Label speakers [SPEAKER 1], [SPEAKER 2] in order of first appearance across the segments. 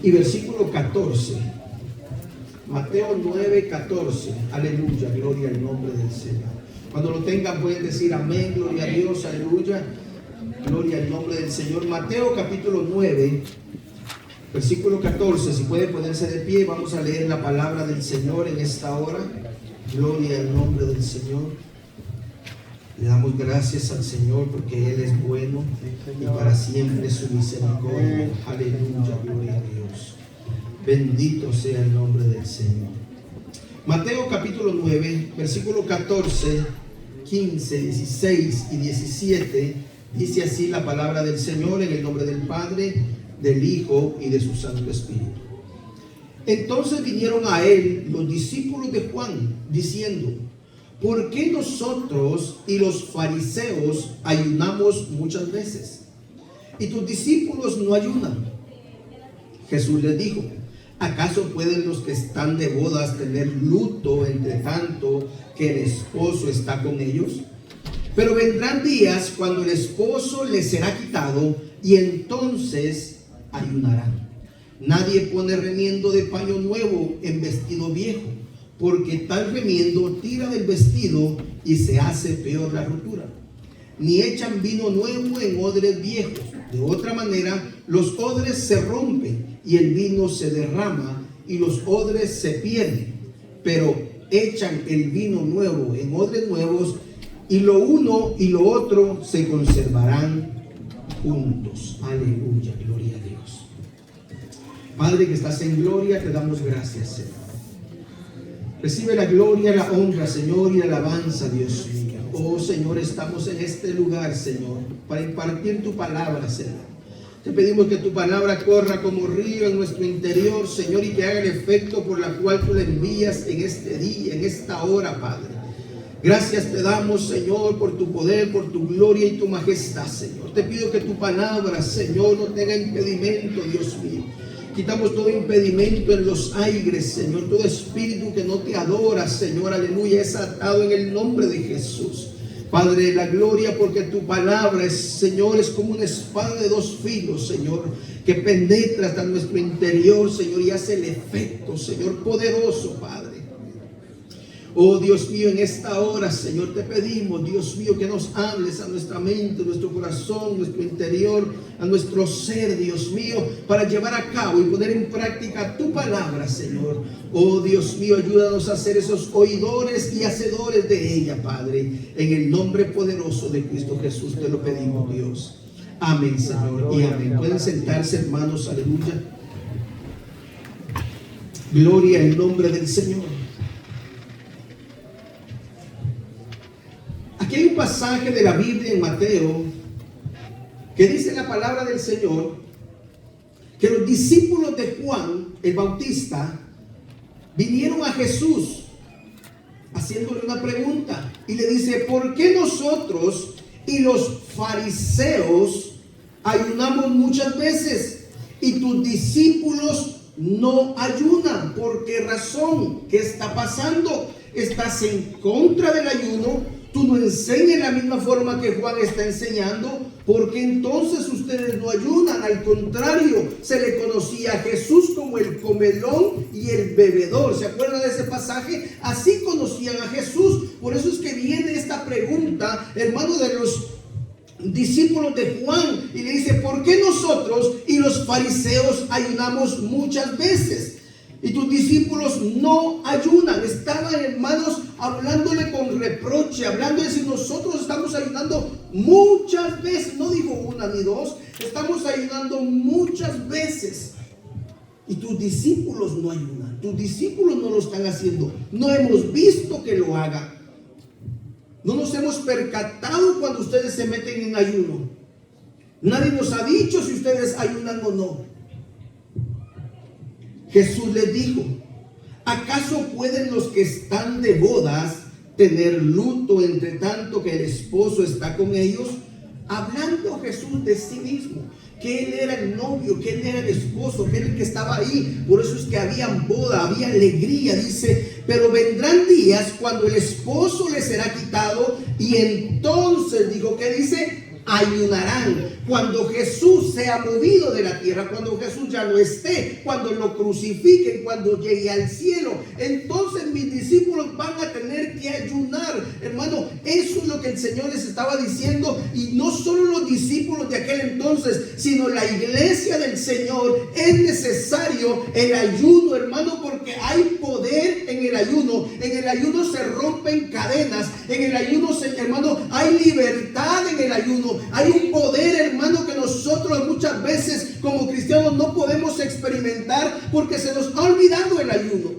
[SPEAKER 1] y versículo 14. Mateo 9, 14. Aleluya, gloria al nombre del Señor. Cuando lo tengan pueden decir amén, gloria a Dios, aleluya, gloria al nombre del Señor. Mateo capítulo 9, versículo 14. Si pueden ponerse de pie, vamos a leer la palabra del Señor en esta hora. Gloria al nombre del Señor. Le damos gracias al Señor porque Él es bueno y para siempre su misericordia. Aleluya, gloria a Dios. Bendito sea el nombre del Señor. Mateo capítulo 9, versículo 14, 15, 16 y 17. Dice así la palabra del Señor en el nombre del Padre, del Hijo y de su Santo Espíritu. Entonces vinieron a él los discípulos de Juan, diciendo: ¿por qué nosotros y los fariseos ayunamos muchas veces, y tus discípulos no ayunan? Jesús les dijo: ¿acaso pueden los que están de bodas tener luto entre tanto que el esposo está con ellos? Pero vendrán días cuando el esposo les será quitado, y entonces ayunarán. Nadie pone remiendo de paño nuevo en vestido viejo, porque tal remiendo tira del vestido y se hace peor la rotura. Ni echan vino nuevo en odres viejos. De otra manera, los odres se rompen y el vino se derrama y los odres se pierden. Pero echan el vino nuevo en odres nuevos, y lo uno y lo otro se conservarán juntos. Aleluya, gloria a Dios. Padre que estás en gloria, te damos gracias, Señor. Recibe la gloria, la honra, Señor, y la alabanza, Dios mío. Oh, Señor, estamos en este lugar, Señor, para impartir tu palabra, Señor. Te pedimos que tu palabra corra como río en nuestro interior, Señor, y que haga el efecto por la cual tú la envías en este día, en esta hora, Padre. Gracias te damos, Señor, por tu poder, por tu gloria y tu majestad, Señor. Te pido que tu palabra, Señor, no tenga impedimento, Dios mío. Quitamos todo impedimento en los aires, Señor. Todo espíritu que no te adora, Señor, aleluya, es atado en el nombre de Jesús. Padre de la gloria, porque tu palabra es, Señor, es como una espada de dos filos, Señor, que penetra hasta nuestro interior, Señor, y hace el efecto, Señor, poderoso, Padre. Oh Dios mío, en esta hora, Señor, te pedimos, Dios mío, que nos hables a nuestra mente, nuestro corazón, nuestro interior, a nuestro ser, Dios mío, para llevar a cabo y poner en práctica tu palabra, Señor. Oh Dios mío, ayúdanos a ser esos oidores y hacedores de ella, Padre. En el nombre poderoso de Cristo Jesús te lo pedimos, Dios. Amén, Señor, y amén. Pueden sentarse, hermanos, aleluya. Gloria al nombre del Señor. Aquí hay un pasaje de la Biblia en Mateo que dice la palabra del Señor que los discípulos de Juan el Bautista vinieron a Jesús haciéndole una pregunta y le dice: ¿por qué nosotros y los fariseos ayunamos muchas veces y tus discípulos no ayunan? ¿Por qué razón? ¿Qué está pasando? ¿Estás en contra del ayuno? Tú no enseñas la misma forma que Juan está enseñando. ¿Por qué entonces ustedes no ayunan? Al contrario, se le conocía a Jesús como el comelón y el bebedor. ¿Se acuerdan de ese pasaje? Así conocían a Jesús. Por eso es que viene esta pregunta, hermano, de los discípulos de Juan, y le dice: ¿por qué nosotros y los fariseos ayunamos muchas veces y tus discípulos no ayunan? Estaban, hermanos, hablándole con reproche, hablando de si nosotros estamos ayunando muchas veces. No digo una ni dos, estamos ayunando muchas veces y tus discípulos no ayunan. Tus discípulos no lo están haciendo. No hemos visto que lo hagan. No nos hemos percatado cuando ustedes se meten en ayuno. Nadie nos ha dicho si ustedes ayunan o no. Jesús les dijo: ¿acaso pueden los que están de bodas tener luto entre tanto que el esposo está con ellos? Hablando Jesús de sí mismo, que Él era el novio, que Él era el esposo, que Él era el que estaba ahí. Por eso es que había boda, había alegría. Dice: pero vendrán días cuando el esposo le será quitado, y entonces, dijo, ¿qué dice? ayunarán. Cuando Jesús sea movido de la tierra, cuando Jesús ya no esté, cuando lo crucifiquen, cuando llegue al cielo, entonces mis discípulos van a tener que ayunar. Hermano, eso es lo que el Señor les estaba diciendo. Y no solo los discípulos de aquel entonces, sino la iglesia del Señor. Es necesario el ayuno, hermano, porque hay poder en el ayuno. En el ayuno se rompen cadenas. En el ayuno, hermano, hay libertad en el ayuno. Hay un poder, hermano, que nosotros muchas veces como cristianos no podemos experimentar porque se nos ha olvidado el ayuno.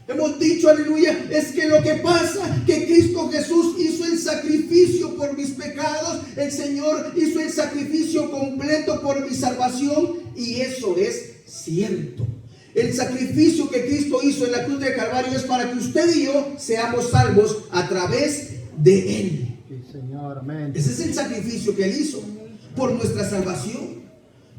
[SPEAKER 1] Hemos dicho, aleluya, es que lo que pasa, que Cristo Jesús hizo el sacrificio por mis pecados, el Señor hizo el sacrificio completo por mi salvación, y eso es cierto. El sacrificio que Cristo hizo en la cruz de Calvario es para que usted y yo seamos salvos a través de Él.
[SPEAKER 2] Sí, Señor, amén.
[SPEAKER 1] Ese es el sacrificio que Él hizo por nuestra salvación.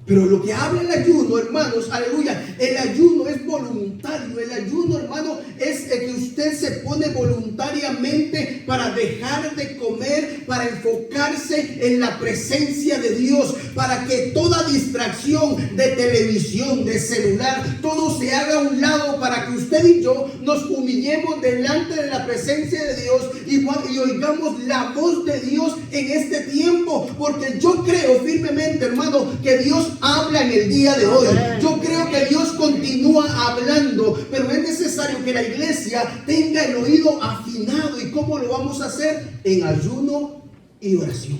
[SPEAKER 1] Pero lo que habla el ayuno, hermanos, aleluya, el ayuno es voluntario. El ayuno, hermano, es el que usted se pone voluntariamente para dejar de comer, para enfocarse en la presencia de Dios, para que toda distracción de televisión, de celular, todo se haga a un lado, para que usted y yo nos humillemos delante de la presencia de Dios y oigamos la voz de Dios en este tiempo. Porque yo creo firmemente, hermano, que Dios habla en el día de hoy. Yo creo que Dios continúa hablando, pero es necesario que la iglesia tenga el oído afinado. ¿Y cómo lo vamos a hacer? En ayuno y oración.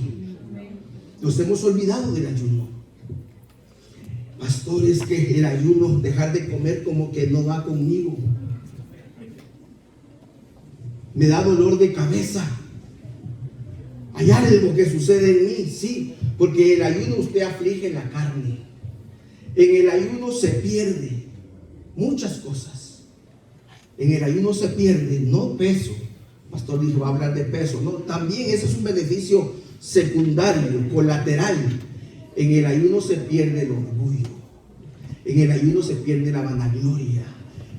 [SPEAKER 1] Nos hemos olvidado del ayuno. Pastor, es que el ayuno, dejar de comer, como que no va conmigo. Me da dolor de cabeza. Hay algo que sucede en mí, sí, porque el ayuno usted aflige la carne. En el ayuno se pierde muchas cosas. En el ayuno se pierde no peso. Pastor dijo, va a hablar de peso. No, también ese es un beneficio secundario, colateral. En el ayuno se pierde el orgullo. En el ayuno se pierde la vanagloria.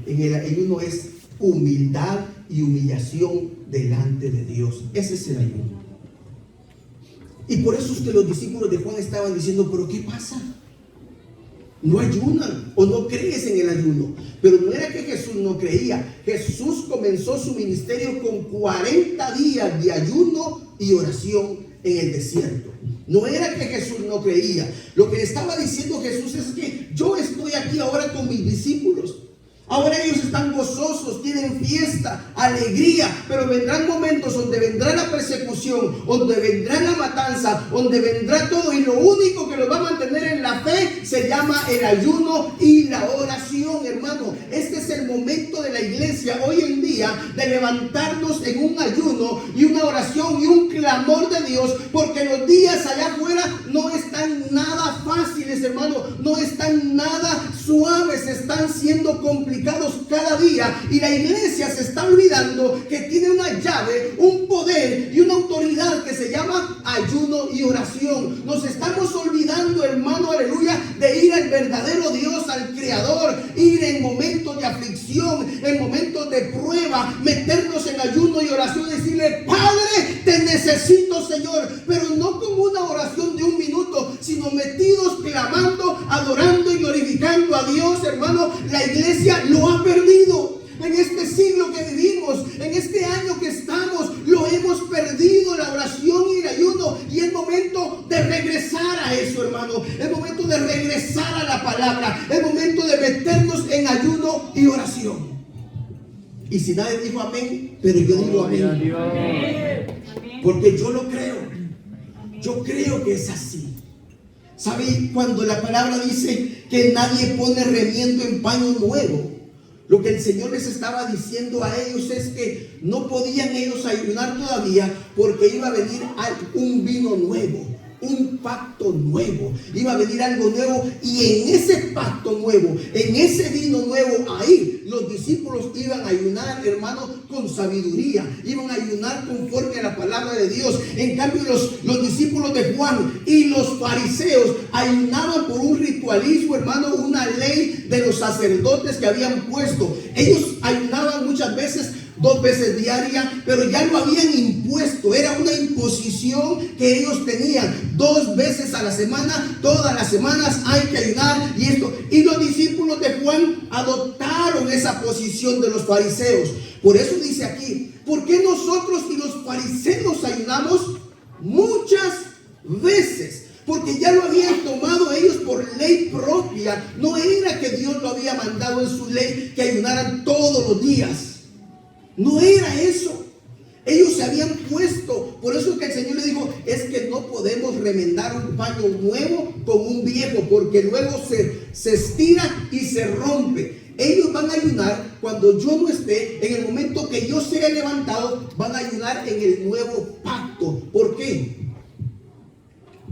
[SPEAKER 1] En el ayuno es humildad y humillación delante de Dios. Ese es el ayuno. Y por eso es que los discípulos de Juan estaban diciendo, pero ¿qué pasa? No ayunan o no crees en el ayuno. Pero no era que Jesús no creía. Jesús comenzó su ministerio con 40 días de ayuno y oración en el desierto. No era que Jesús no creía. Lo que le estaba diciendo Jesús es que yo estoy aquí ahora con mis discípulos. Ahora ellos están gozosos, tienen fiesta, alegría, pero vendrán momentos donde vendrá la persecución, donde vendrá la matanza, donde vendrá todo, y lo único que los va a mantener en la fe se llama el ayuno y la oración, hermano. Este es el momento de la iglesia hoy en día de levantarnos en un ayuno y una oración y un clamor de Dios, porque los días allá afuera no están nada fáciles, hermano, no están nada suaves, están siendo complicados cada día, y la iglesia se está olvidando que tiene una llave, un poder y una autoridad que se llama ayuno y oración. Nos estamos olvidando, hermano, aleluya, de ir al verdadero Dios, al Creador, ir en momentos de aflicción, en momentos de prueba, meternos en ayuno y oración y decirle, Padre, te necesito, Señor, pero no como una oración de un minuto, sino metidos clamando, adorando y glorificando a Dios, hermano. La iglesia lo ha perdido. En este siglo que vivimos, en este año que estamos, lo hemos perdido, la oración y el ayuno. Y es momento de regresar a eso, hermano. Es momento de regresar a la palabra. Es momento de meternos en ayuno y oración. Y si nadie dijo amén, pero yo digo amén. Porque yo lo creo. Yo creo que es así. ¿Sabe? Cuando la palabra dice que nadie pone remiendo en paño nuevo, lo que el Señor les estaba diciendo a ellos es que no podían ellos ayunar todavía, porque iba a venir un vino nuevo, un pacto nuevo, iba a venir algo nuevo, y en ese pacto nuevo, en ese vino nuevo, ahí los discípulos iban a ayunar, hermano, con sabiduría, iban a ayunar conforme a la palabra de Dios. En cambio los discípulos de Juan y los fariseos ayunaban por un ritualismo, hermano, una ley de los sacerdotes que habían puesto. Ellos ayunaban muchas veces 2 veces diaria, pero ya lo habían impuesto. Era una imposición que ellos tenían. 2 veces a la semana, todas las semanas hay que ayunar y esto. Y los discípulos de Juan adoptaron esa posición de los fariseos. Por eso dice aquí, ¿por qué nosotros y los fariseos ayunamos? Muchas veces. Porque ya lo habían tomado ellos por ley propia. No era que Dios lo había mandado en su ley que ayunaran todos los días. No era eso. Ellos se habían puesto. Por eso que el Señor le dijo, es que no podemos remendar un paño nuevo con un viejo, porque luego se estira y se rompe. Ellos van a ayunar cuando yo no esté. En el momento que yo sea levantado, van a ayunar en el nuevo pacto. ¿Por qué?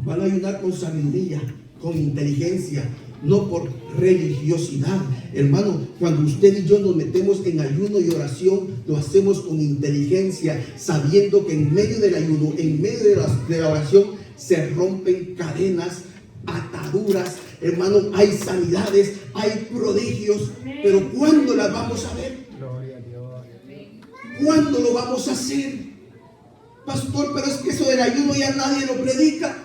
[SPEAKER 1] Van a ayudar con sabiduría, con inteligencia, no por religiosidad. Hermano, cuando usted y yo nos metemos en ayuno y oración, lo hacemos con inteligencia, sabiendo que en medio del ayuno, en medio de la oración, se rompen cadenas, ataduras. Hermano, hay sanidades, hay prodigios. Pero ¿cuándo las vamos a ver?
[SPEAKER 2] Gloria a Dios.
[SPEAKER 1] ¿Cuándo lo vamos a hacer? Pastor, pero es que eso del ayuno ya nadie lo predica.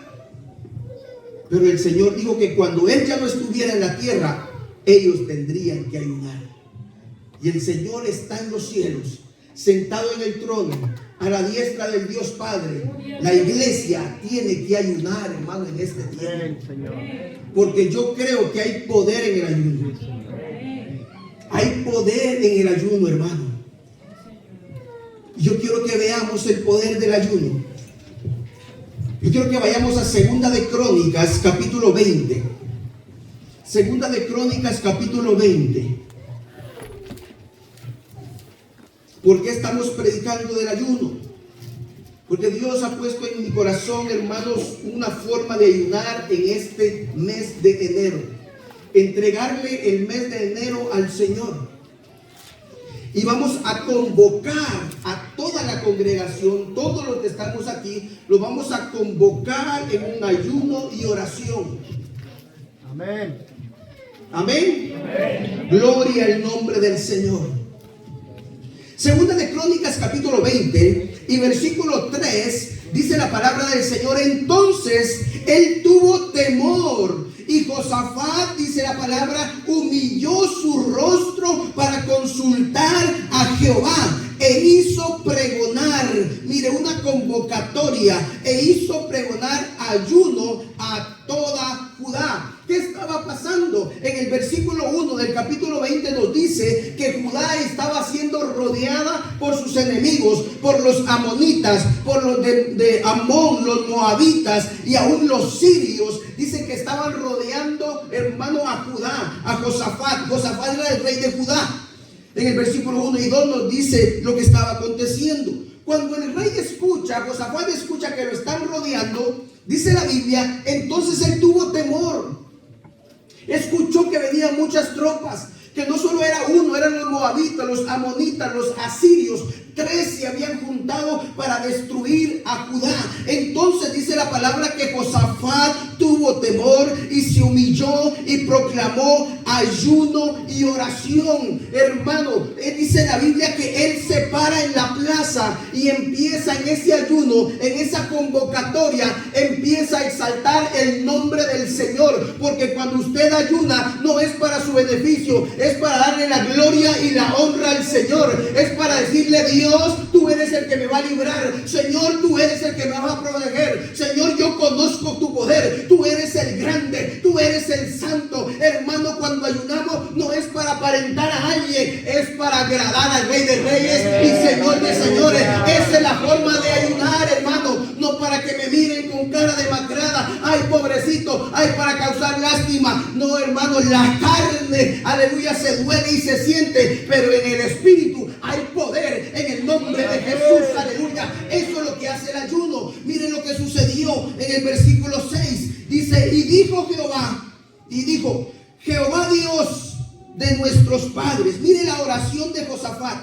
[SPEAKER 1] Pero el Señor dijo que cuando Él ya no estuviera en la tierra, ellos tendrían que ayunar. Y el Señor está en los cielos, sentado en el trono, a la diestra del Dios Padre. La iglesia tiene que ayunar, hermano, en este tiempo. Porque yo creo que hay poder en el ayuno. Hay poder en el ayuno, hermano. Yo quiero que veamos el poder del ayuno. Yo quiero que vayamos a Segunda de Crónicas, capítulo 20. Segunda de Crónicas, capítulo 20. ¿Por qué estamos predicando del ayuno? Porque Dios ha puesto en mi corazón, hermanos, una forma de ayunar en este mes de enero. Entregarle el mes de enero al Señor. Y vamos a convocar a toda la congregación, todos los que estamos aquí, los vamos a convocar en un ayuno y oración.
[SPEAKER 2] Amén.
[SPEAKER 1] Amén. Amén. Gloria al nombre del Señor. Segunda de Crónicas, capítulo 20 y versículo 3, dice la palabra del Señor. Entonces él tuvo temor. Y Josafat, dice la palabra, humilló su rostro para consultar a Jehová e hizo pregonar, mire, una convocatoria, e hizo pregonar ayuno a toda Judá. ¿Qué estaba pasando? En el versículo 1 del capítulo 20 nos dice que Judá estaba siendo rodeada por sus enemigos, por los amonitas, por los de Amón, los moabitas y aún los sirios. Dice que estaban rodeando, hermano, a Judá, a Josafat. Josafat era el rey de Judá. En el versículo 1 y 2 nos dice lo que estaba aconteciendo. Cuando el rey escucha, Josafat escucha que lo están rodeando, dice la Biblia, entonces él tuvo temor. Escuchó que venían muchas tropas, que no solo era uno, eran los moabitas, los amonitas, los asirios. 3 se habían juntado para destruir a Judá. Entonces dice la palabra que Josafat tuvo temor y se humilló y proclamó ayuno y oración. Hermano, dice la Biblia que él se para en la plaza y empieza en ese ayuno, en esa convocatoria, empieza a exaltar el nombre del Señor. Porque cuando usted ayuna, no es para su beneficio, es para darle la gloria y la honra al Señor. Es para decirle: Dios, tú eres el que me va a librar. Señor, tú eres el que me va a proteger. Señor, yo conozco tu poder. Tú eres el grande, tú eres el santo. Hermano, cuando ayunamos no es para aparentar a alguien, es para agradar al Rey de Reyes y Señor de Señores. Esa es la forma de ayunar, hermano. No para que me miren con cara demacrada. Ay, pobrecito. Ay, para causar lástima. No, hermano, la carne, aleluya, se duele y se siente, pero en el espíritu hay poder. En el nombre de Jesús, aleluya. Eso es lo que hace el ayuno. Miren lo que sucedió en el versículo 6. Dice: y dijo Jehová, Jehová Dios de nuestros padres. Mire la oración de Josafat.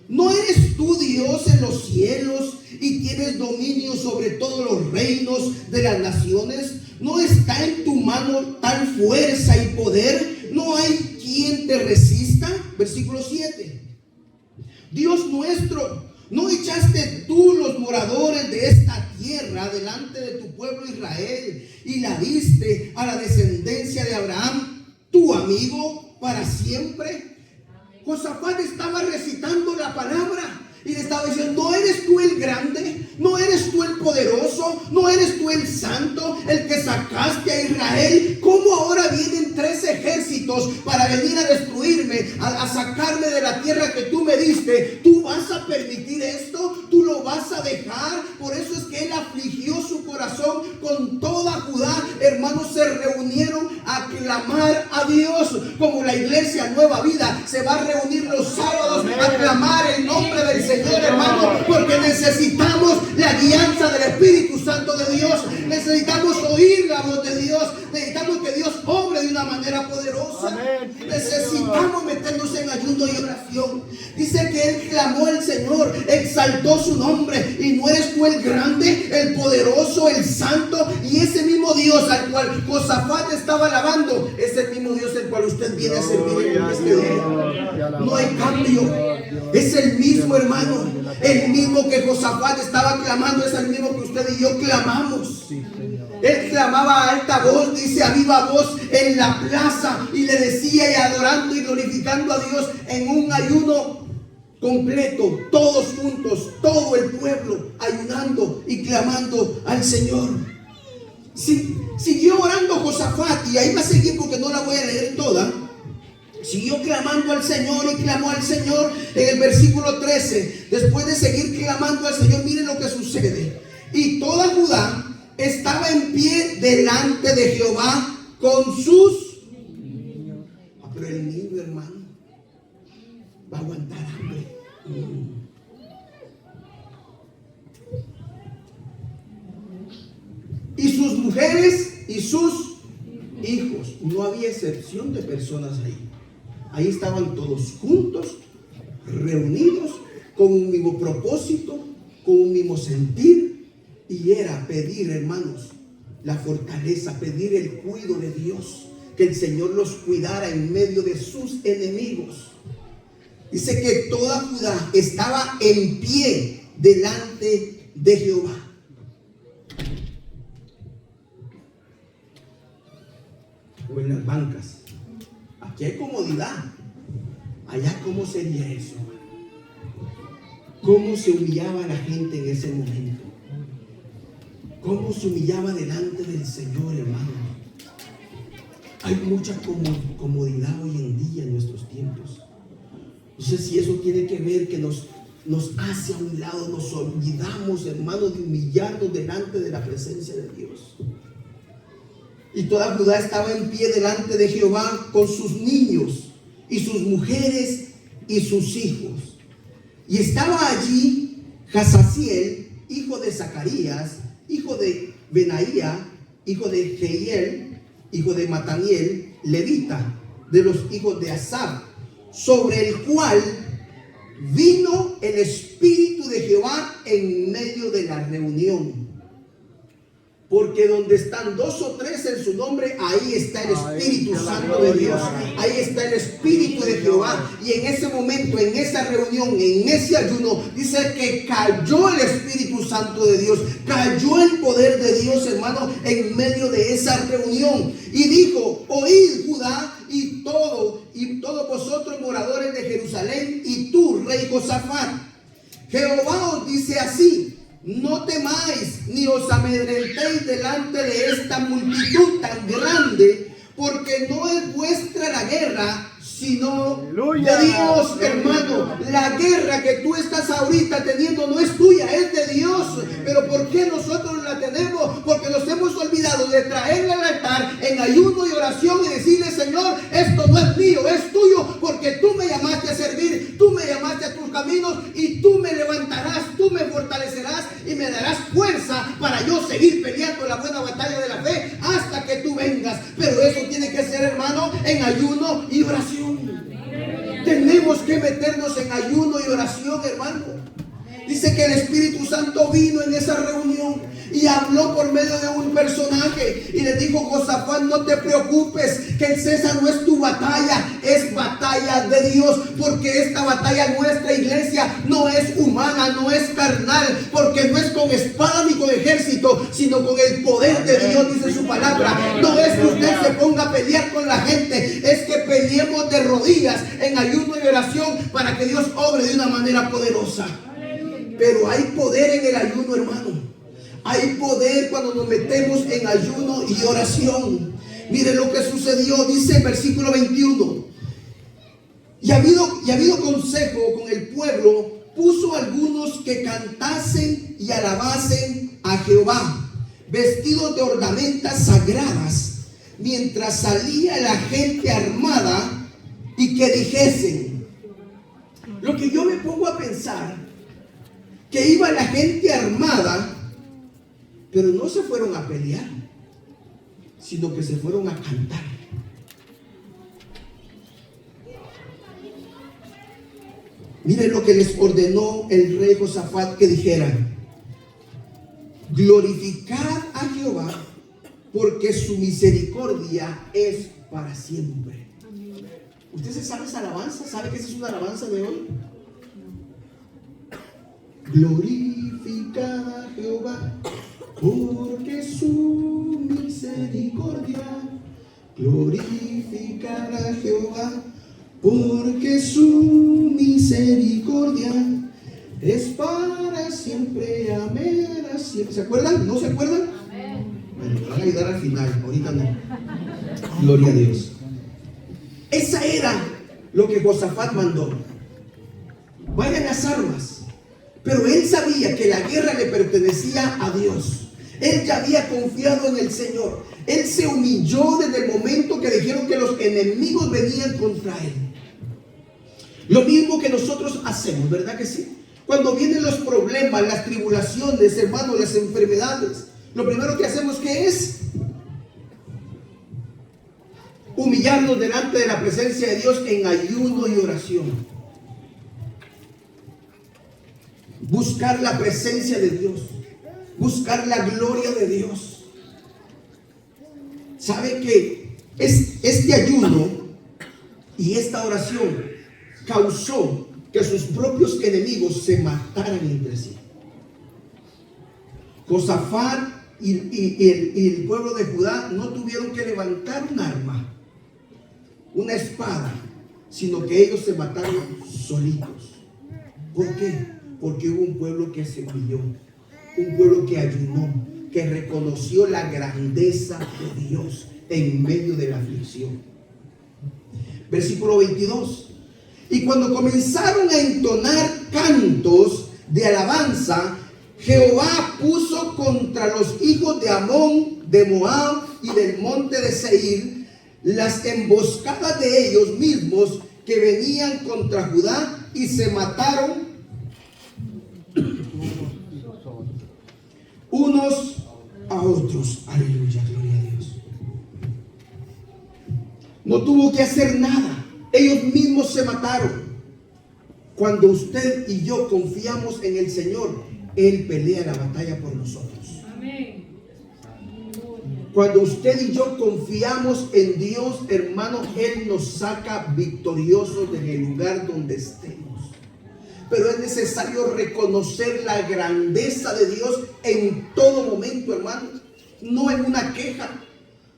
[SPEAKER 1] ¿No eres tú Dios en los cielos y tienes dominio sobre todos los reinos de las naciones? ¿No está en tu mano tal fuerza y poder? ¿No hay quien te resista? Versículo 7. Dios nuestro, ¿no echaste tú los moradores de esta tierra delante de tu pueblo Israel y la diste a la descendencia de Abraham, tu amigo, para siempre? Josafat estaba recitando la palabra y le estaba diciendo: ¿no eres tú el grande? ¿No eres tú el poderoso? ¿No eres tú el santo, el que sacaste a Israel? ¿Cómo ahora vienen 3 ejércitos para venir a destruirme, a sacarme de la tierra que tú me diste? ¿Tú vas a permitir esto? ¿Tú lo vas a dejar? Por eso es que él afligió su corazón con toda Judá. Hermanos, se reunieron a clamar a Dios, como la iglesia Nueva Vida se va a reunir los sábados a clamar el nombre del Señor, hermano, porque necesitamos la guianza del Espíritu Santo de Dios. Necesitamos oír la voz de Dios. Necesitamos que Dios obre de una manera poderosa. Necesitamos meternos en ayuno y oración. Dice que él clamó al Señor, exaltó su nombre. ¿Y no eres tú el grande, el poderoso, el santo? Y ese mismo Dios al cual Josafat estaba alabando es el mismo Dios el cual usted viene a servir en este día. No hay cambio. Es el mismo, hermano. El mismo que Josafat estaba clamando es el mismo que usted y yo clamamos. Él clamaba a alta voz, dice, a viva voz en la plaza, y le decía, y adorando y glorificando a Dios en un ayuno completo, todos juntos, todo el pueblo ayunando y clamando al Señor. Sí, siguió orando Josafat, y ahí va a seguir porque no la voy a leer toda. Siguió clamando al Señor y clamó al Señor en el versículo 13. Después de seguir clamando al Señor, miren lo que sucede. Y toda Judá estaba en pie delante de Jehová con sus niños. Pero el niño, hermano, va a aguantar hambre. Y sus mujeres y sus hijos. No había excepción de personas ahí. Ahí estaban todos juntos, reunidos, con un mismo propósito, con un mismo sentir. Y era pedir, hermanos, la fortaleza, pedir el cuidado de Dios, que el Señor los cuidara en medio de sus enemigos. Dice que toda Judá estaba en pie delante de Jehová. O en las bancas. Aquí hay comodidad. Allá, ¿cómo sería eso? ¿Cómo se humillaba la gente en ese momento? ¿Cómo se humillaba delante del Señor, hermano? Hay mucha comodidad hoy en día en nuestros tiempos. No sé si eso tiene que ver que nos hace a un lado, nos olvidamos, hermano, de humillarnos delante de la presencia de Dios. Y toda Judá estaba en pie delante de Jehová con sus niños y sus mujeres y sus hijos. Y estaba allí Jazaziel, hijo de Zacarías, hijo de Benaía, hijo de Jehiel, hijo de Mataniel, levita, de los hijos de Asaf, sobre el cual vino el Espíritu de Jehová en medio de la reunión. Porque donde están 2 o 3 en su nombre, ahí está el Espíritu Santo de Dios. Ahí está el Espíritu de Jehová. Y en ese momento, en esa reunión, en ese ayuno, dice que cayó el Espíritu Santo de Dios. Cayó el poder de Dios, hermano, en medio de esa reunión. Y dijo: oíd, Judá, y todos vosotros moradores de Jerusalén, y tú, rey Josafat. Jehová os dice así: no temáis ni os amedrentéis delante de esta multitud tan grande, porque no es vuestra la guerra, sino
[SPEAKER 2] ¡Aleluya!
[SPEAKER 1] de Dios, hermano. La guerra que tú estás ahorita teniendo no es tuya, es de Dios. Pero ¿por qué nosotros la tenemos? Porque nos hemos olvidado de traerla al altar en ayuno y oración y decirle: Señor, esto no es mío, es tuyo, porque tú me llamaste a servir, tú me llamaste a tus caminos, y tú me levantarás, tú me fortalecerás y me darás fuerza para yo seguir peleando la buena batalla de la fe hasta que tú vengas. Pero eso tiene que ser, hermano, en ayuno y oración. Tenemos que meternos en ayuno y oración, hermano. Dice que el Espíritu Santo vino en esa reunión y habló por medio de un personaje y le dijo: Josafat, no te preocupes, que el César no es tu batalla, es batalla batalla de Dios, porque esta batalla nuestra, iglesia, no es humana, no es carnal, porque no es con espada ni con ejército, sino con el poder de Dios, dice su palabra. No es que usted se ponga a pelear con la gente, es que peleemos de rodillas en ayuno y oración para que Dios obre de una manera poderosa. Pero hay poder en el ayuno, hermano. Hay poder cuando nos metemos en ayuno y oración. Mire lo que sucedió, dice el versículo 21. Y habido consejo con el pueblo, puso algunos que cantasen y alabasen a Jehová, vestidos de ornamentas sagradas, mientras salía la gente armada, y que dijesen. Lo que yo me pongo a pensar, que iba la gente armada, pero no se fueron a pelear, sino que se fueron a cantar. Miren lo que les ordenó el rey Josafat que dijeran: glorificad a Jehová, porque su misericordia es para siempre. ¿Usted se sabe esa alabanza? ¿Sabe que esa es una alabanza de hoy? Glorificad a Jehová, porque su misericordia. Glorificad a Jehová, porque su misericordia es para siempre. Amén. ¿Se acuerdan? ¿No se acuerdan? Bueno, me van a ayudar al final, ahorita no. Gloria a Dios. Esa era lo que Josafat mandó. Vayan las armas. Pero él sabía que la guerra le pertenecía a Dios. Él ya había confiado en el Señor. Él se humilló desde el momento que dijeron que los enemigos venían contra él. Lo mismo que nosotros hacemos, ¿verdad que sí? Cuando vienen los problemas, las tribulaciones, hermanos, las enfermedades, lo primero que hacemos, ¿qué es? Humillarnos delante de la presencia de Dios en ayuno y oración. Buscar la presencia de Dios, buscar la gloria de Dios. ¿Sabe que este ayuno y esta oración causó que sus propios enemigos se mataran entre sí? Josafat y el pueblo de Judá no tuvieron que levantar un arma, una espada, sino que ellos se mataron solitos. ¿Por qué? Porque hubo un pueblo que se humilló, un pueblo que ayunó, que reconoció la grandeza de Dios en medio de la aflicción. Versículo 22. Y cuando comenzaron a entonar cantos de alabanza, Jehová puso contra los hijos de Amón, de Moab y del monte de Seir las emboscadas de ellos mismos que venían contra Judá, y se mataron unos a otros. Aleluya, gloria a Dios. No tuvo que hacer nada, ellos mismos se mataron. Cuando usted y yo confiamos en el Señor, Él pelea la batalla por nosotros. Amén. Cuando usted y yo confiamos en Dios, hermano, Él nos saca victoriosos del lugar donde estemos. Pero es necesario reconocer la grandeza de Dios en todo momento, hermanos. No en una queja,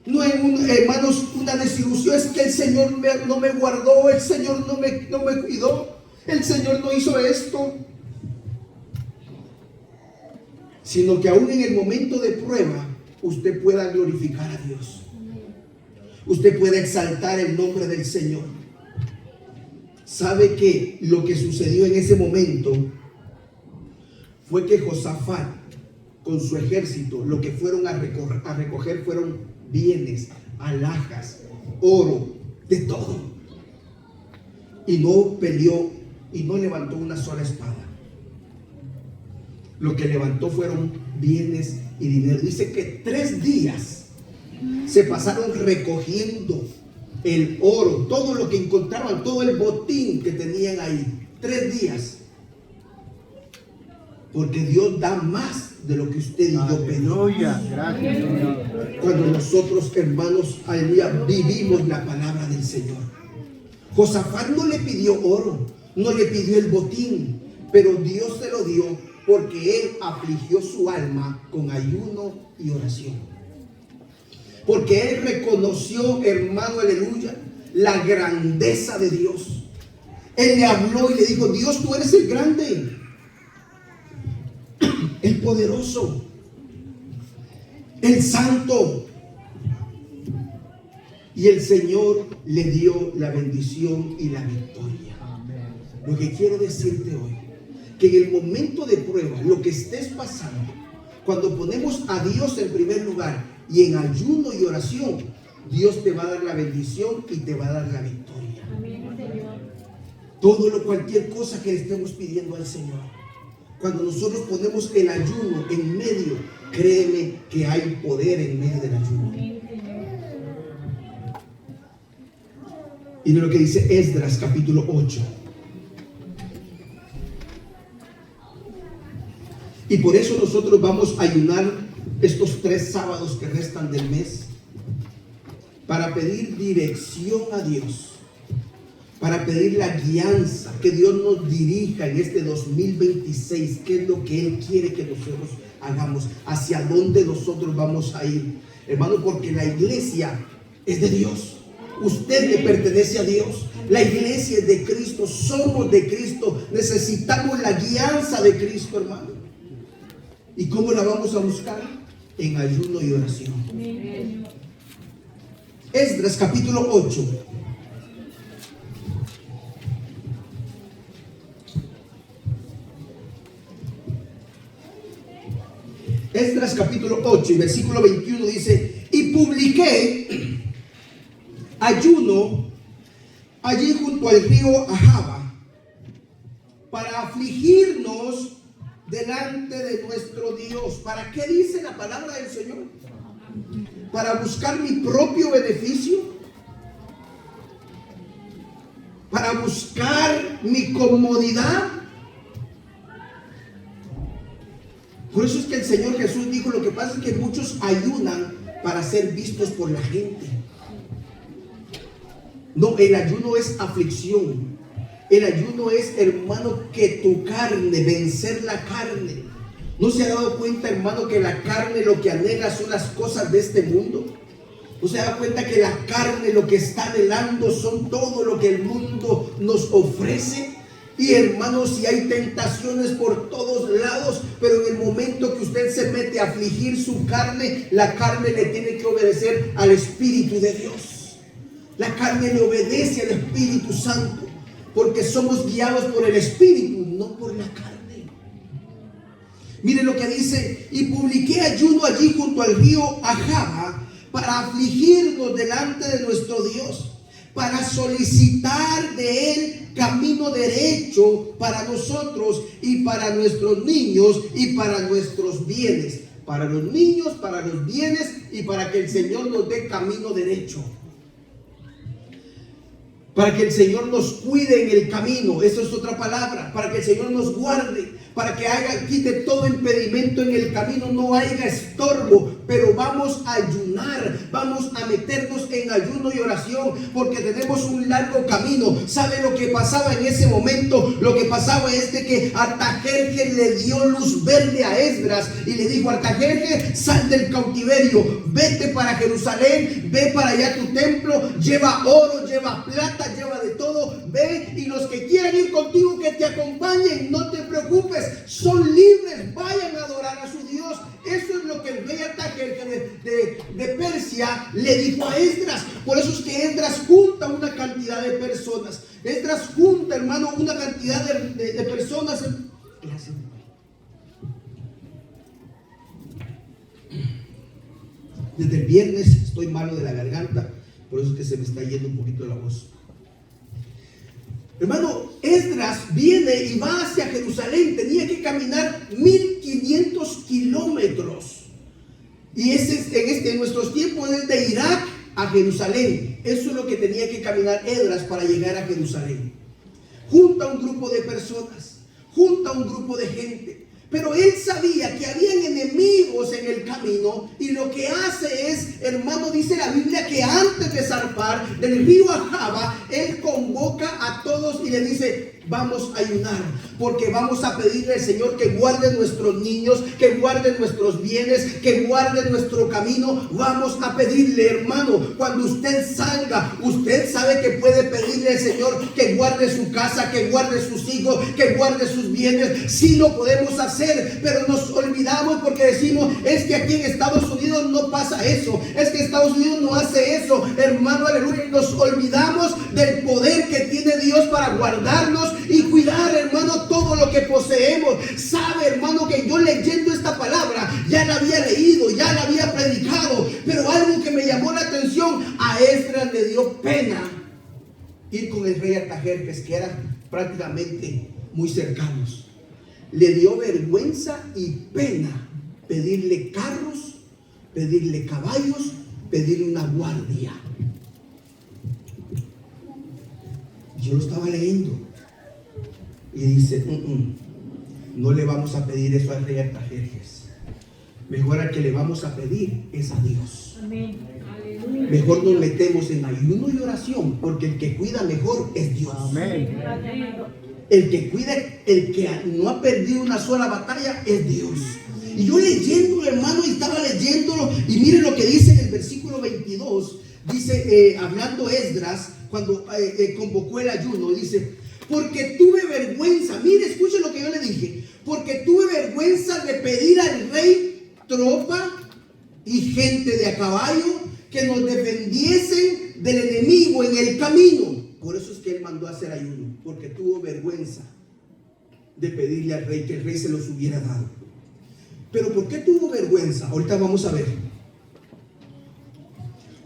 [SPEAKER 1] no en hermanos, una desilusión. Es que el Señor no me guardó, el Señor no me cuidó, el Señor no hizo esto. Sino que aún en el momento de prueba, usted pueda glorificar a Dios. Usted puede exaltar el nombre del Señor. ¿Sabe que lo que sucedió en ese momento fue que Josafat con su ejército lo que fueron a recoger fueron bienes, alhajas, oro, de todo? Y no peleó y no levantó una sola espada. Lo que levantó fueron bienes y dinero. Dice que 3 días se pasaron recogiendo el oro, todo lo que encontraban, todo el botín que tenían ahí. 3 días. Porque Dios da más de lo que usted y yo pedimos.
[SPEAKER 2] Gracias, Señor.
[SPEAKER 1] Cuando nosotros, hermanos, aleluya, vivimos la palabra del Señor. Josafat no le pidió oro, no le pidió el botín, pero Dios se lo dio porque él afligió su alma con ayuno y oración. Porque él reconoció, hermano, aleluya, la grandeza de Dios. Él le habló y le dijo: Dios, tú eres el grande, el poderoso, el santo. Y el Señor le dio la bendición y la victoria. Lo que quiero decirte hoy, que en el momento de prueba, lo que estés pasando, cuando ponemos a Dios en primer lugar y en ayuno y oración, Dios te va a dar la bendición y te va a dar la victoria. Cualquier cosa que le estemos pidiendo al Señor, cuando nosotros ponemos el ayuno en medio, créeme que hay poder en medio del ayuno. Y de lo que dice Esdras capítulo 8. Y por eso nosotros vamos a ayunar estos 3 sábados que restan del mes, para pedir dirección a Dios, para pedir la guianza, que Dios nos dirija en este 2026, qué es lo que Él quiere que nosotros hagamos, hacia dónde nosotros vamos a ir, hermano, porque la iglesia es de Dios. Usted le pertenece a Dios. La iglesia es de Cristo. Somos de Cristo. Necesitamos la guianza de Cristo, hermano. ¿Y cómo la vamos a buscar? En ayuno y oración. Esdras capítulo 8. Esdras capítulo 8 y versículo 21 dice: y publiqué ayuno allí junto al río Ahava para afligirnos delante de nuestro Dios. ¿Para qué dice la palabra del Señor? Para buscar mi propio beneficio, para buscar mi comodidad. Por eso es que el Señor Jesús dijo: lo que pasa es que muchos ayunan para ser vistos por la gente. No, el ayuno es aflicción. El ayuno es, hermano, que tu carne, vencer la carne. ¿No se ha dado cuenta, hermano, que la carne lo que anhela son las cosas de este mundo? ¿No se da cuenta que la carne lo que está anhelando son todo lo que el mundo nos ofrece? Y hermanos, si hay tentaciones por todos lados, pero en el momento que usted se mete a afligir su carne, la carne le tiene que obedecer al Espíritu de Dios. La carne le obedece al Espíritu Santo, porque somos guiados por el Espíritu, no por la carne. Miren lo que dice: y publiqué ayuno allí junto al río Ahava para afligirnos delante de nuestro Dios, para solicitar de Él camino derecho para nosotros y para nuestros niños y para nuestros bienes. Para los niños, para los bienes y para que el Señor nos dé camino derecho. Para que el Señor nos cuide en el camino. Eso es otra palabra. Para que el Señor nos guarde. Para que quite todo impedimento en el camino. No haya estorbo. Pero vamos a ayunar. Vamos a meternos en ayuno y oración. Porque tenemos un largo camino. ¿Sabe lo que pasaba en ese momento? Lo que pasaba es de que Artajerjes le dio luz verde a Esdras. Y le dijo: Artajerjes, sal del cautiverio. Vete para Jerusalén. Ve para allá tu templo. Lleva oro, lleva plata, lleva de todo. Ve, y los que quieran ir contigo, que te acompañen. No te preocupes, son libres. Vayan a adorar a su Dios. Eso es lo que el rey Artajerjes de Persia le dijo a Esdras. Por eso es que Esdras junta una cantidad de personas. Esdras junta, hermano, una cantidad de personas. Desde el viernes estoy malo de la garganta, por eso es que se me está yendo un poquito la voz. Hermano, Esdras viene y va hacia Jerusalén. Tenía que caminar 1500 kilómetros. Y en nuestros tiempos es de Irak a Jerusalén. Eso es lo que tenía que caminar Esdras para llegar a Jerusalén. Junta un grupo de personas, junta un grupo de gente. Pero él sabía que habían enemigos en el camino, y lo que hace es, hermano, dice la Biblia que antes de zarpar del río Ahava, él convoca a todos y le dice: vamos a ayunar, porque vamos a pedirle al Señor que guarde nuestros niños, que guarde nuestros bienes, que guarde nuestro camino. Vamos a pedirle, hermano, cuando usted salga, usted sabe que puede pedirle al Señor que guarde su casa, que guarde sus hijos, que guarde sus bienes. Sí lo podemos hacer, pero nos olvidamos porque decimos: es que aquí en Estados Unidos no pasa eso, es que Estados Unidos no hace eso, hermano, aleluya. Y nos olvidamos del poder que tiene Dios para guardarnos y cuidar, hermano, todo lo que poseemos. Sabe, hermano, que yo leyendo esta palabra ya la había leído, ya la había predicado, pero algo que me llamó la atención: a Esdras le dio pena ir con el rey Artajerjes, que eran prácticamente muy cercanos. Le dio vergüenza y pena pedirle carros, pedirle caballos, pedirle una guardia. Yo lo estaba leyendo y dice: no le vamos a pedir eso al rey Artajerjes. Mejor al que le vamos a pedir es a Dios.
[SPEAKER 3] Amén.
[SPEAKER 1] Mejor nos metemos en ayuno y oración, porque el que cuida mejor es Dios.
[SPEAKER 2] Amén.
[SPEAKER 1] El que cuida, el que no ha perdido una sola batalla es Dios. Y yo leyéndolo, hermano, y estaba leyéndolo, y mire lo que dice en el versículo 22. Dice, hablando Esdras, cuando convocó el ayuno, dice: porque tuve vergüenza. Mire, escuche lo que yo le dije: porque tuve vergüenza de pedir al rey tropa y gente de a caballo que nos defendiesen del enemigo en el camino. Por eso es que él mandó a hacer ayuno, porque tuvo vergüenza de pedirle al rey que el rey se los hubiera dado. Pero ¿por qué tuvo vergüenza? Ahorita vamos a ver.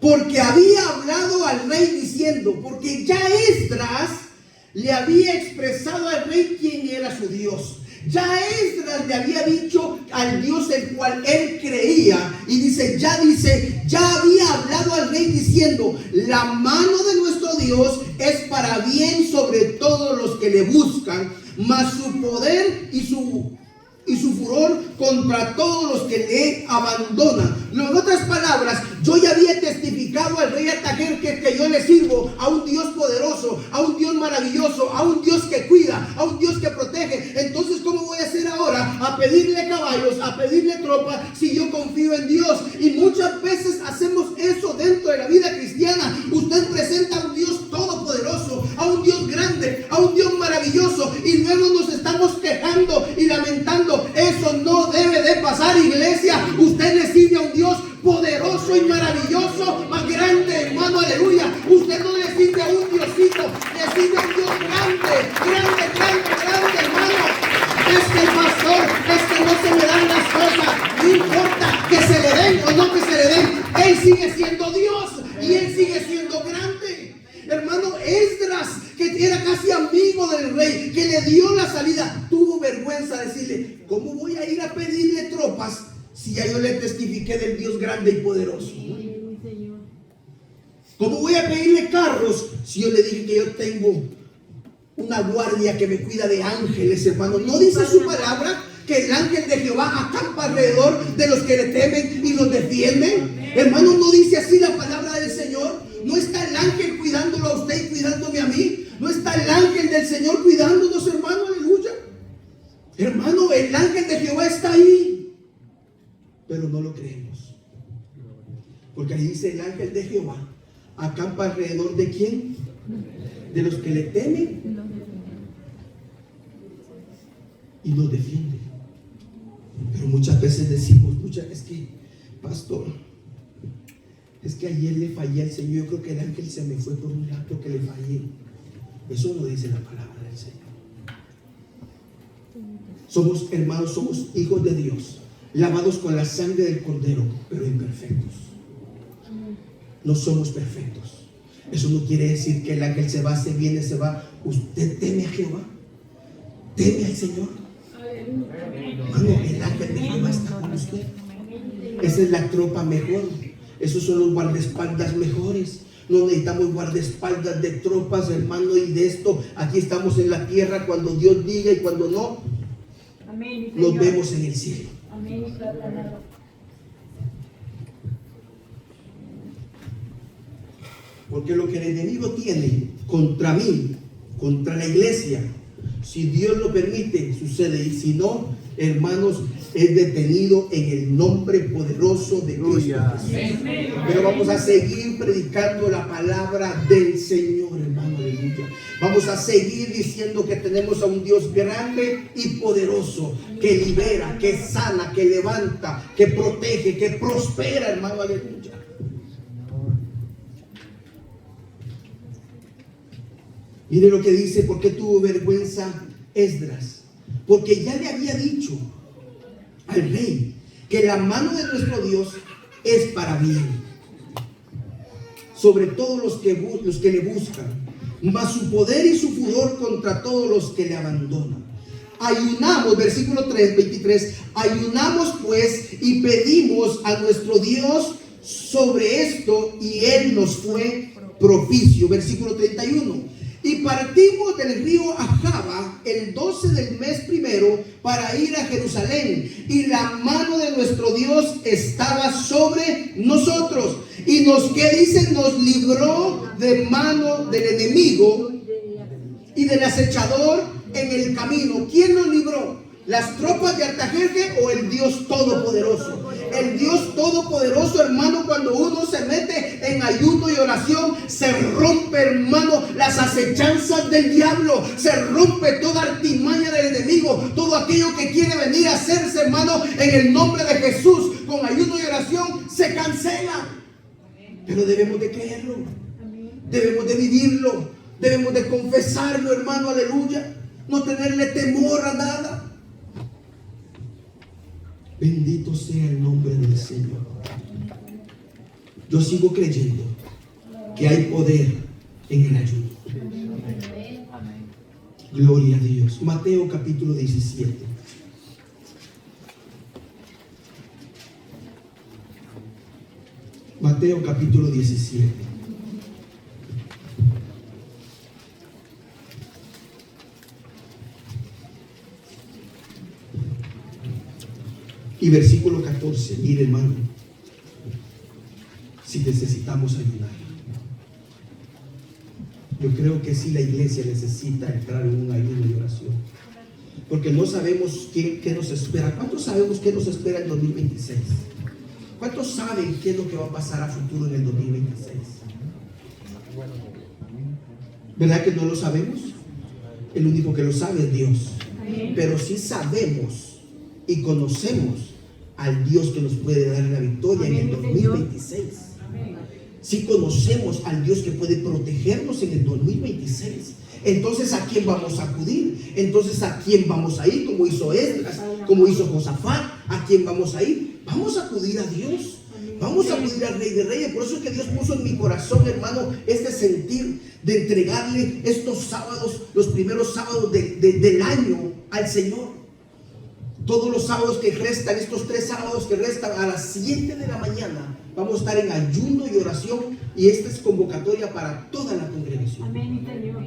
[SPEAKER 1] Porque había hablado al rey diciendo, porque ya Esdras le había expresado al rey quién era su Dios. Ya Esdras le había dicho al Dios el cual él creía. Y dice, ya había hablado al rey diciendo: la mano de nuestro Dios es para bien sobre todos los que le buscan, mas su poder y su furor contra todos los que le abandonan. En otras palabras, yo ya había testificado al rey Artajerjes que yo le sirvo a un Dios poderoso, a un Dios maravilloso, a un Dios que cuida, a un Dios que protege. Entonces, ¿cómo voy a hacer ahora a pedirle caballos, a pedirle tropas, si yo confío en Dios? Y muchas veces hacemos eso dentro de la vida cristiana. Usted presenta a un Dios todopoderoso, a un Dios grande, a un Dios maravilloso, y luego nos estamos quejando y lamentando. Eso no debe de pasar, iglesia. Usted le sirve a un Dios poderoso y maravilloso, más grande, hermano, aleluya. Usted no le sirve a un Diosito, le sirve a un Dios grande, hermano. Es que el pastor, es que no se le dan las cosas, no importa que se le den o no que se le den, él sigue siendo Dios y él sigue siendo grande. Hermano, Esdras, que era casi amigo del rey, que le dio la salida, tuvo vergüenza de decirle: ¿cómo voy a ir a pedirle tropas si ya yo le testifiqué del Dios grande y poderoso? ¿Cómo voy a pedirle carros si yo le dije que yo tengo una guardia que me cuida de ángeles, hermano? ¿No dice su palabra que el ángel de Jehová acampa alrededor de los que le temen y los defienden? Hermano, ¿no dice así la palabra del Señor? ¿No está el ángel cuidándolo a usted y cuidándome a mí? ¿No está el ángel del Señor cuidándonos, hermano? Aleluya. Hermano, el ángel de Jehová está ahí, pero no lo creemos. Porque ahí dice: el ángel de Jehová acampa alrededor de ¿quién? De los que le temen y nos defiende. Pero muchas veces decimos: es que, pastor, es que ayer le fallé al Señor, yo creo que el ángel se me fue por un rato que le fallé. Eso no dice la palabra del Señor. Somos, hermanos, somos hijos de Dios, lavados con la sangre del Cordero, pero imperfectos. No somos perfectos. Eso no quiere decir que el ángel se va, se viene, se va. ¿Usted teme a Jehová? ¿Teme al Señor? Hermano, el ángel de Jehová está con usted. Esa es la tropa mejor. Esos son los guardaespaldas mejores. No necesitamos guardaespaldas de tropas, hermano, y de esto. Aquí estamos en la tierra cuando Dios diga y cuando no.
[SPEAKER 3] Amén, mi
[SPEAKER 1] Nos
[SPEAKER 3] Señor.
[SPEAKER 1] vemos en el cielo.
[SPEAKER 3] Amén, Satanás.
[SPEAKER 1] Porque lo que el enemigo tiene contra mí, contra la iglesia, si Dios lo permite, sucede. Y si no, hermanos, es detenido en el nombre poderoso de Cristo
[SPEAKER 2] Aleluya.
[SPEAKER 1] Jesús. Pero vamos a seguir predicando la palabra del Señor, hermano, aleluya. Vamos a seguir diciendo que tenemos a un Dios grande y poderoso, que libera, que sana, que levanta, que protege, que prospera, hermano, aleluya. Mire lo que dice: ¿por qué tuvo vergüenza Esdras? Porque ya le había dicho al rey que la mano de nuestro Dios es para bien sobre todos los que le buscan, mas su poder y su furor contra todos los que le abandonan. Ayunamos, versículo 23, ayunamos pues y pedimos a nuestro Dios sobre esto, y él nos fue propicio. Versículo 31. Y partimos del río Ahava el 12 del mes primero para ir a Jerusalén. Y la mano de nuestro Dios estaba sobre nosotros. Y ¿qué dice? Nos libró de mano del enemigo y del acechador en el camino. ¿Quién nos libró? ¿Las tropas de Artajerjes o el Dios Todopoderoso? El Dios Todopoderoso, hermano, cuando uno se mete en ayuno y oración, se rompe, hermano, las acechanzas del diablo, se rompe toda artimaña del enemigo, todo aquello que quiere venir a hacerse, hermano, en el nombre de Jesús, con ayuno y oración, se cancela. Pero debemos de creerlo, debemos de vivirlo, debemos de confesarlo, hermano, aleluya, no tenerle temor a nada. Bendito sea el nombre del Señor. Yo sigo creyendo que hay poder en el ayuno. Gloria a Dios. Mateo capítulo 17. Mateo capítulo 17. Y versículo 14, mire, hermano, si necesitamos ayunar. Yo creo que sí, la iglesia necesita entrar en un ayuno y oración, porque no sabemos qué nos espera. ¿Cuántos sabemos qué nos espera en 2026? ¿Cuántos saben qué es lo que va a pasar a futuro en el 2026? ¿Verdad que no lo sabemos? El único que lo sabe es Dios. Pero sí sabemos y conocemos al Dios que nos puede dar la victoria en el 2026. Si conocemos al Dios que puede protegernos en el 2026, entonces ¿a quién vamos a acudir? Entonces ¿a quién vamos a ir? Como hizo Esdras, como hizo Josafat, ¿a quién vamos a ir? Vamos a acudir a Dios. Vamos a acudir al Rey de Reyes. Por eso es que Dios puso en mi corazón, hermano, este sentir de entregarle estos sábados, los primeros sábados del año al Señor. Todos los sábados que restan, estos 3 sábados que restan, a las 7 de la mañana, vamos a estar en ayuno y oración. Y esta es convocatoria para toda la congregación.
[SPEAKER 3] Amén, Señor.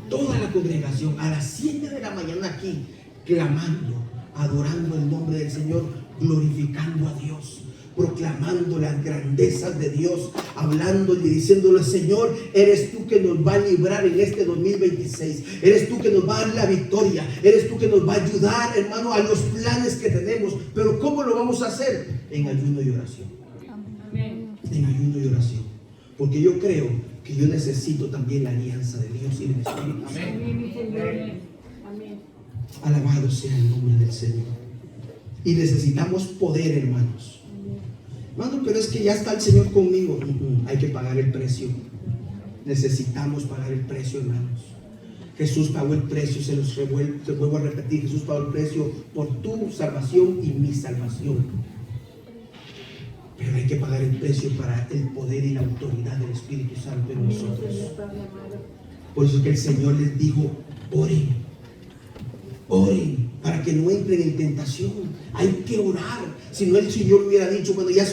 [SPEAKER 1] Toda la congregación, a las 7 de la mañana aquí, clamando, adorando el nombre del Señor, glorificando a Dios, proclamando las grandezas de Dios, hablándole y diciéndole: Señor, eres tú que nos va a librar en este 2026, eres tú que nos va a dar la victoria, eres tú que nos va a ayudar, hermano, a los planes que tenemos. Pero ¿cómo lo vamos a hacer? En ayuno y oración. En ayuno y oración, porque yo creo que yo necesito también la alianza de Dios y del Espíritu Santo. Alabado sea el nombre del Señor. Y necesitamos poder, hermanos. Hermano, pero es que ya está el Señor conmigo. Hay que pagar el precio. Necesitamos pagar el precio, hermanos. Jesús pagó el precio, se vuelvo a repetir. Jesús pagó el precio por tu salvación y mi salvación. Pero hay que pagar el precio para el poder y la autoridad del Espíritu Santo en nosotros. Por eso es que el Señor les dijo: oren, oren, para que no entren en tentación. Hay que orar. Si no, el Señor hubiera dicho: bueno, ya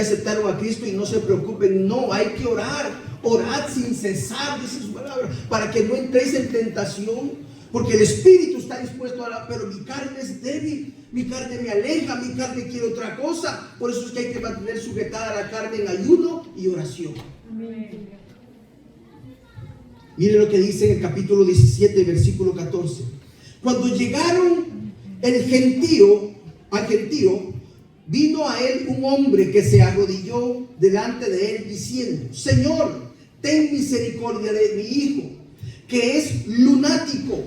[SPEAKER 1] aceptaron a Cristo y no se preocupen. No, hay que orar. Orad sin cesar, dice su palabra, para que no entréis en tentación. Porque el espíritu está dispuesto pero mi carne es débil, mi carne me aleja, mi carne quiere otra cosa. Por eso es que hay que mantener sujetada la carne en ayuno y oración. Amén. Mire lo que dice en el capítulo 17, versículo 14. Cuando llegaron al gentío, vino a él un hombre que se arrodilló delante de él diciendo: Señor, ten misericordia de mi hijo, que es lunático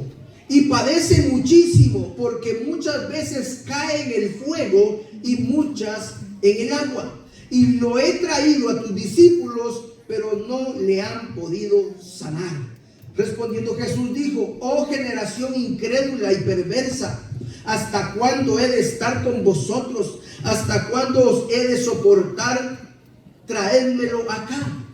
[SPEAKER 1] y padece muchísimo, porque muchas veces cae en el fuego y muchas en el agua. Y lo he traído a tus discípulos, pero no le han podido sanar. Respondiendo Jesús dijo: oh generación incrédula y perversa, ¿hasta cuándo he de estar con vosotros? ¿Hasta cuándo os he de soportar? Traédmelo acá.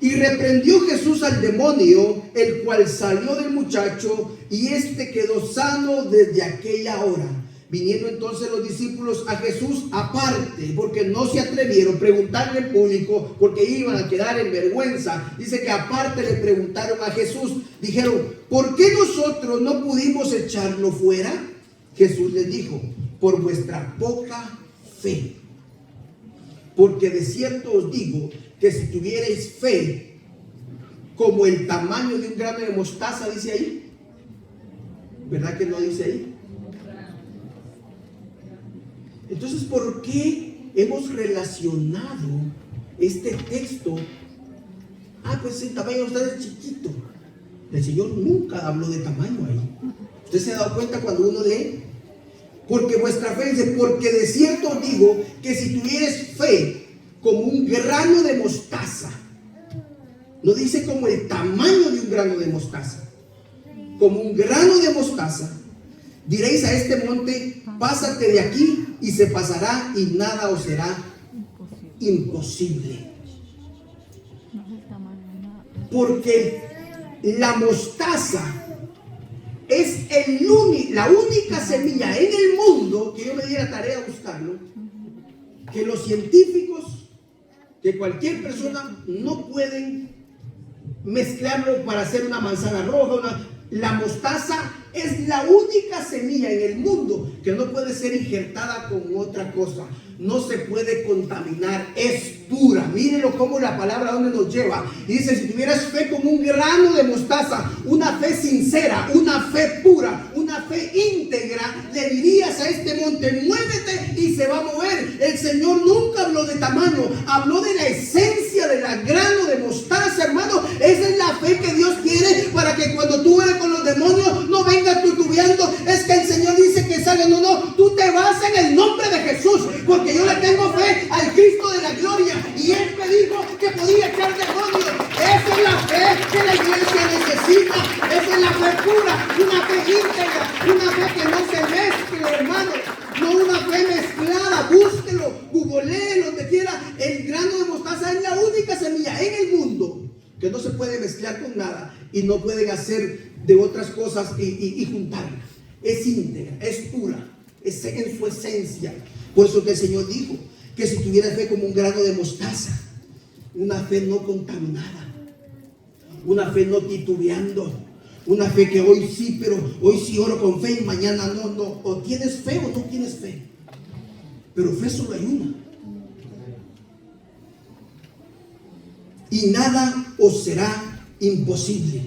[SPEAKER 1] Y reprendió Jesús al demonio, el cual salió del muchacho, y éste quedó sano desde aquella hora. Viniendo entonces los discípulos a Jesús aparte, porque no se atrevieron a preguntarle en público, porque iban a quedar en vergüenza. Dice que aparte le preguntaron a Jesús, dijeron: ¿por qué nosotros no pudimos echarlo fuera? Jesús les dijo: por vuestra poca fe. Porque de cierto os digo que si tuvierais fe como el tamaño de un grano de mostaza, dice ahí, ¿verdad que no dice ahí? Entonces, ¿por qué hemos relacionado este texto? Pues el tamaño de mostaza es chiquito. El Señor nunca habló de tamaño ahí. ¿Usted se ha dado cuenta cuando uno lee? Porque vuestra fe, dice, porque de cierto os digo que si tuvierais fe como un grano de mostaza, no dice como el tamaño de un grano de mostaza, como un grano de mostaza, diréis a este monte: pásate de aquí, y se pasará, y nada os será imposible. Porque la mostaza es la única semilla en el mundo, que yo me di la tarea de buscarlo, que los científicos, que cualquier persona no pueden mezclarlo para hacer una manzana roja. La mostaza es la única semilla en el mundo que no puede ser injertada con otra cosa. No se puede contaminar, es pura. Mírenlo cómo la palabra donde nos lleva. Y dice: si tuvieras fe como un grano de mostaza, una fe sincera, una fe pura, una fe íntegra, le dirías a este monte: muévete, y se va a mover. El Señor nunca habló de tamaño, habló de la esencia del grano de mostaza, hermano. Esa es la fe que Dios quiere, para que cuando tú eres con los demonios no vengas titubeando. Es que el Señor dice que salga. No, tú te vas en el nombre de Jesús, porque yo le tengo fe al Cristo de la gloria, y Él me dijo que podía echar demonios. Esa es la fe que la iglesia necesita. Esa es la fe pura, una fe íntegra, una fe que no se mezcle, hermano. No una fe mezclada. Búsquelo, googleelo, donde quiera. El grano de mostaza es la única semilla en el mundo que no se puede mezclar con nada, y no pueden hacer de otras cosas y juntarla. Es íntegra, es pura, es en su esencia. Por eso que el Señor dijo que si tuvieras fe como un grano de mostaza, una fe no contaminada, una fe no titubeando, una fe que hoy sí, pero hoy sí oro con fe y mañana no. O tienes fe o no tienes fe, pero fe solo hay una. Y nada os será imposible.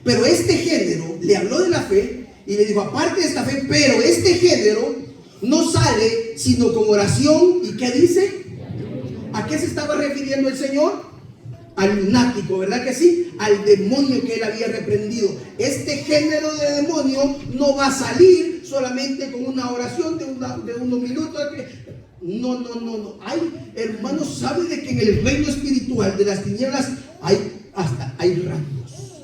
[SPEAKER 1] Pero este género le habló de la fe y le dijo: aparte de esta fe, pero este género no sale sino con oración. ¿Y qué dice? ¿A qué se estaba refiriendo el Señor? Al lunático, ¿verdad que sí? Al demonio que él había reprendido. Este género de demonio no va a salir solamente con una oración de unos minutos. No. Hermanos, ¿sabe de que en el reino espiritual de las tinieblas hay rangos?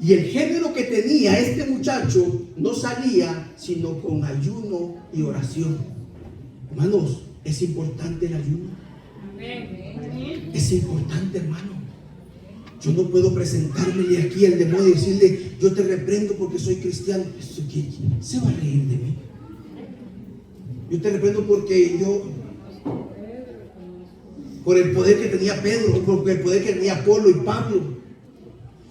[SPEAKER 1] Y el género que tenía este muchacho no salía sino con ayuno y oración. Hermanos, es importante el ayuno. Es importante, hermano. Yo no puedo presentarme aquí al demonio y decirle: yo te reprendo porque soy cristiano. Se va a reír de mí. Yo te reprendo porque por el poder que tenía Pedro, por el poder que tenía Apolo y Pablo.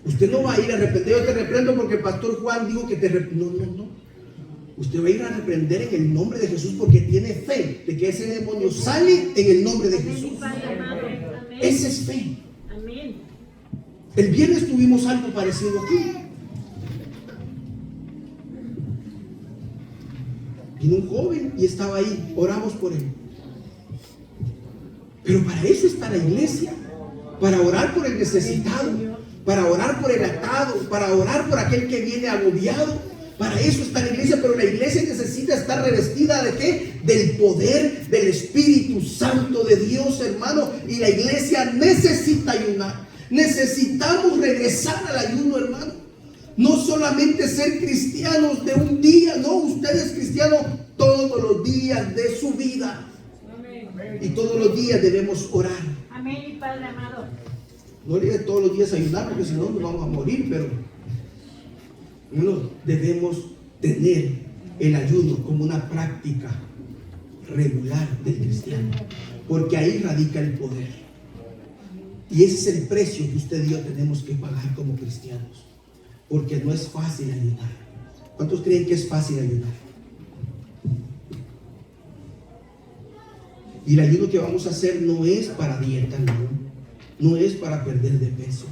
[SPEAKER 1] Usted no va a ir a reprender. Yo te reprendo porque el pastor Juan dijo que te reprendo. No. Usted va a ir a reprender en el nombre de Jesús porque tiene fe de que ese demonio sale en el nombre de Jesús. Esa es fe.
[SPEAKER 3] Amén.
[SPEAKER 1] El viernes tuvimos algo parecido aquí. Vino un joven y estaba ahí. Oramos por él. Pero para eso está la iglesia. Para orar por el necesitado. Para orar por el atado. Para orar por aquel que viene agobiado. Para eso está la iglesia, pero la iglesia necesita estar revestida ¿de qué? Del poder del Espíritu Santo de Dios, hermano. Y la iglesia necesita ayunar. Necesitamos regresar al ayuno, hermano. No solamente ser cristianos de un día, no, usted es cristiano todos los días de su vida. Y todos los días debemos orar.
[SPEAKER 3] Amén, mi Padre amado.
[SPEAKER 1] No le diga todos los días ayunar, porque si no nos vamos a morir, pero no, debemos tener el ayuno como una práctica regular del cristiano, porque ahí radica el poder. Y ese es el precio que usted y yo tenemos que pagar como cristianos, porque no es fácil ayunar. ¿Cuántos creen que es fácil ayunar? Y el ayuno que vamos a hacer no es para dieta, no es para perder de peso,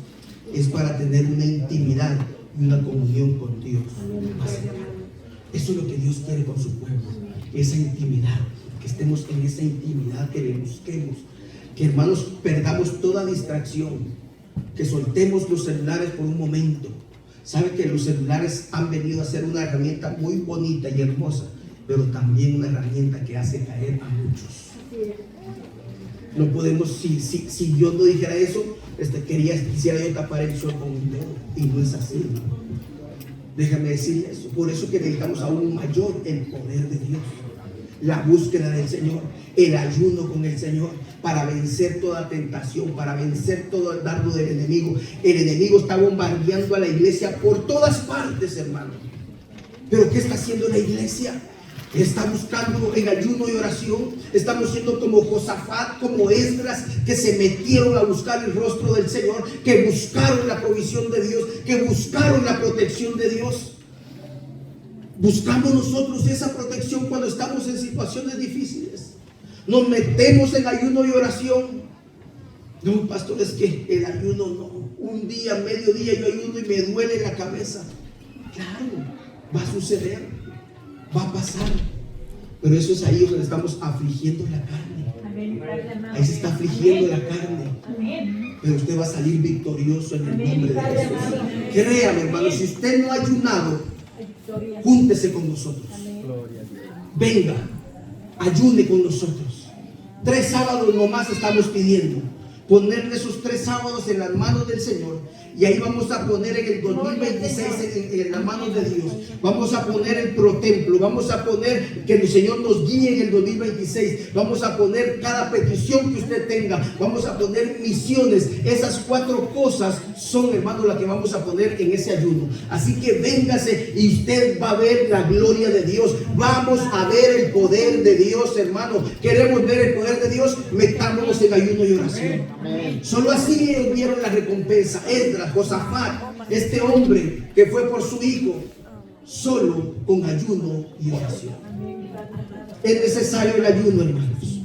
[SPEAKER 1] es para tener una intimidad y una comunión con Dios. Eso es lo que Dios quiere con su pueblo, esa intimidad, que estemos en esa intimidad, que le busquemos, que hermanos perdamos toda distracción, que soltemos los celulares por un momento. Sabe que los celulares han venido a ser una herramienta muy bonita y hermosa, pero también una herramienta que hace caer a muchos. No podemos, si Dios no dijera eso, quisiera yo tapar el sol con un dedo, y no es así, ¿no? Déjame decir eso. Por eso que necesitamos aún mayor el poder de Dios, la búsqueda del Señor, el ayuno con el Señor, para vencer toda tentación, para vencer todo el dardo del enemigo. El enemigo está bombardeando a la iglesia por todas partes, hermano. Pero ¿qué está haciendo la iglesia? Está buscando en ayuno y oración. Estamos siendo como Josafat, como Esdras, que se metieron a buscar el rostro del Señor, que buscaron la provisión de Dios, que buscaron la protección de Dios. Buscamos nosotros esa protección cuando estamos en situaciones difíciles. Nos metemos en ayuno y oración. No, pastor, es que el ayuno no. Un día, mediodía yo ayuno y me duele la cabeza. Claro, va a suceder. Va a pasar, pero eso es ahí donde estamos afligiendo la carne. Ahí se está afligiendo la carne, pero usted va a salir victorioso en el nombre de Jesús. Créame, hermano, si usted no ha ayunado, júntese con nosotros. Venga, ayune con nosotros. 3 sábados nomás estamos pidiendo. Ponerle esos 3 sábados en las manos del Señor. Y ahí vamos a poner en el 2026 en las manos de Dios. Vamos a poner el protemplo. Vamos a poner que el Señor nos guíe en el 2026. Vamos a poner cada petición que usted tenga. Vamos a poner misiones. Esas 4 cosas son, hermano, las que vamos a poner en ese ayuno. Así que véngase y usted va a ver la gloria de Dios. Vamos a ver el poder de Dios, hermano. Queremos ver el poder de Dios. Metámonos en ayuno y oración. Solo así ellos vieron la recompensa. Esdras, Josafat, este hombre que fue por su hijo, solo con ayuno y oración. Es necesario el ayuno, hermanos.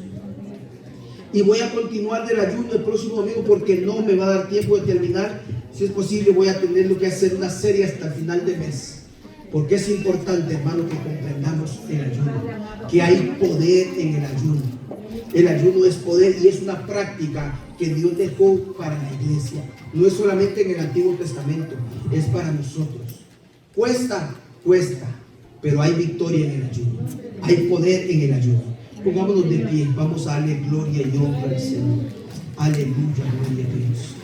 [SPEAKER 1] Y voy a continuar del ayuno el próximo domingo porque no me va a dar tiempo de terminar. Si es posible, voy a tener que hacer una serie hasta el final de mes. Porque es importante, hermano, que comprendamos el ayuno, que hay poder en el ayuno. El ayuno es poder y es una práctica que Dios dejó para la iglesia. No es solamente en el Antiguo Testamento, es para nosotros. Cuesta, pero hay victoria en el ayuno. Hay poder en el ayuno. Pongámonos de pie, vamos a darle gloria y honra al Señor. Aleluya, gloria a Dios.